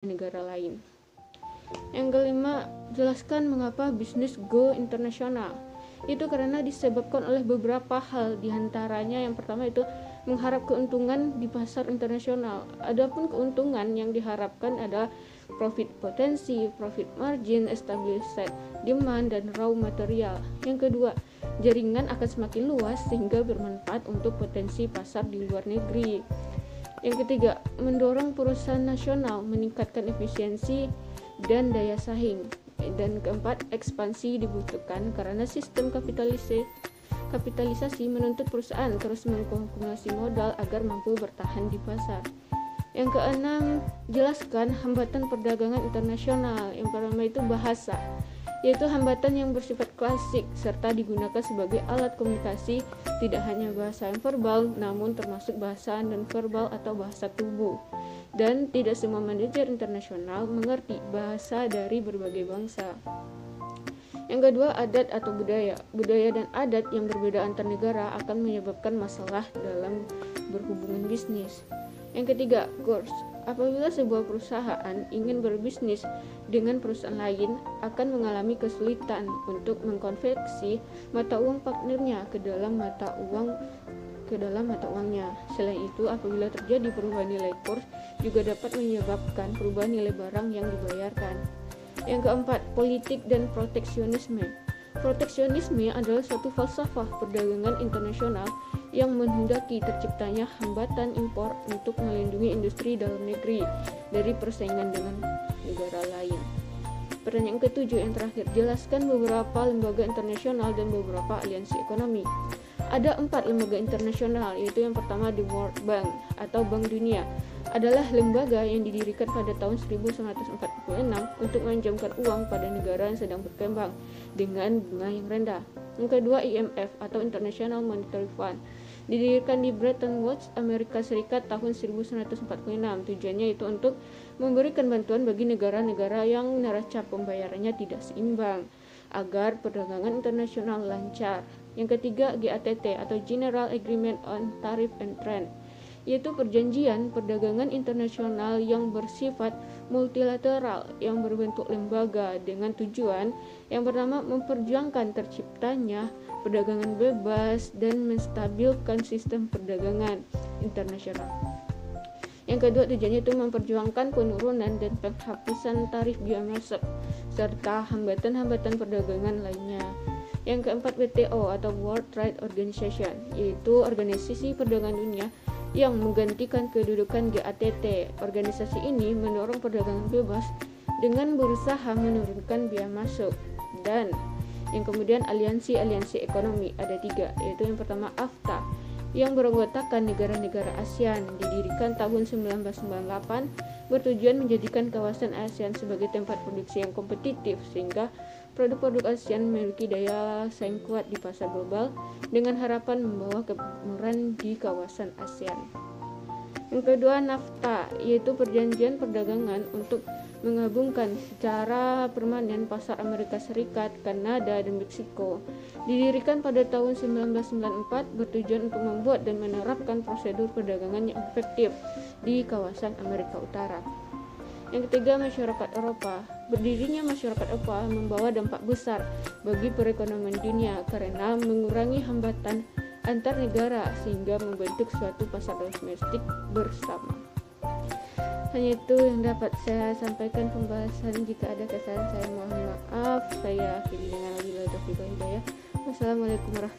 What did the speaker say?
negara lain. Yang kelima, jelaskan mengapa bisnis go internasional. Itu karena disebabkan oleh beberapa hal, diantaranya yang pertama itu mengharap keuntungan di pasar internasional. Adapun keuntungan yang diharapkan adalah profit potensi, profit margin, stabilisasi demand, dan raw material. Yang kedua, jaringan akan semakin luas sehingga bermanfaat untuk potensi pasar di luar negeri. Yang ketiga, mendorong perusahaan nasional meningkatkan efisiensi dan daya saing. Dan keempat, ekspansi dibutuhkan karena sistem kapitalisasi menuntut perusahaan terus mengakumulasi modal agar mampu bertahan di pasar. Yang keenam, jelaskan hambatan perdagangan internasional. Yang pertama itu bahasa, yaitu hambatan yang bersifat klasik serta digunakan sebagai alat komunikasi, tidak hanya bahasa yang verbal namun termasuk bahasa non-verbal atau bahasa tubuh. Dan tidak semua manajer internasional mengerti bahasa dari berbagai bangsa. Yang kedua, adat atau budaya. Budaya dan adat yang berbeda antar negara akan menyebabkan masalah dalam berhubungan bisnis. Yang ketiga, goals. Apabila sebuah perusahaan ingin berbisnis dengan perusahaan lain, akan mengalami kesulitan untuk mengkonversi mata uang partnernya ke dalam mata uangnya. Selain itu, apabila terjadi perubahan nilai kurs, juga dapat menyebabkan perubahan nilai barang yang dibayarkan. Yang keempat, politik dan proteksionisme. Proteksionisme adalah suatu falsafah perdagangan internasional yang menghendaki terciptanya hambatan impor untuk melindungi industri dalam negeri dari persaingan dengan negara lain. Pertanyaan ketujuh yang terakhir, jelaskan beberapa lembaga internasional dan beberapa aliansi ekonomi. Ada 4 lembaga internasional, yaitu yang pertama The World Bank atau Bank Dunia, adalah lembaga yang didirikan pada tahun 1946 untuk meminjamkan uang pada negara yang sedang berkembang dengan bunga yang rendah. Yang kedua, IMF atau International Monetary Fund, didirikan di Bretton Woods, Amerika Serikat tahun 1946. Tujuannya itu untuk memberikan bantuan bagi negara-negara yang neraca pembayarannya tidak seimbang agar perdagangan internasional lancar. Yang ketiga, GATT atau General Agreement on Tariff and Trade, yaitu perjanjian perdagangan internasional yang bersifat multilateral yang berbentuk lembaga dengan tujuan yang pertama memperjuangkan terciptanya perdagangan bebas dan menstabilkan sistem perdagangan internasional. Yang kedua, tujuannya itu memperjuangkan penurunan dan penghapusan tarif biaya masuk serta hambatan-hambatan perdagangan lainnya. Yang keempat, WTO atau World Trade Organization, yaitu organisasi perdagangan dunia yang menggantikan kedudukan GATT. Organisasi ini mendorong perdagangan bebas dengan berusaha menurunkan biaya masuk. Dan yang kemudian, aliansi ekonomi ada 3, yaitu yang pertama AFTA yang beranggotakan negara-negara ASEAN, didirikan tahun 1998, bertujuan menjadikan kawasan ASEAN sebagai tempat produksi yang kompetitif sehingga produk-produk ASEAN memiliki daya saing kuat di pasar global dengan harapan membawa kemakmuran di kawasan ASEAN. Yang kedua, NAFTA, yaitu perjanjian perdagangan untuk menggabungkan secara permanen pasar Amerika Serikat, Kanada, dan Meksiko. Didirikan pada tahun 1994, bertujuan untuk membuat dan menerapkan prosedur perdagangan yang efektif di kawasan Amerika Utara. Yang ketiga, masyarakat Eropa. Berdirinya masyarakat Eropa membawa dampak besar bagi perekonomian dunia karena mengurangi hambatan antar negara sehingga membentuk suatu pasar domestik bersama. Hanya itu yang dapat saya sampaikan pembahasan. Jika ada kesalahan saya mohon maaf. Saya akhiri dengan wabillahi taufiq wal hidayah. Wassalamualaikum warahmatullahi wabarakatuh.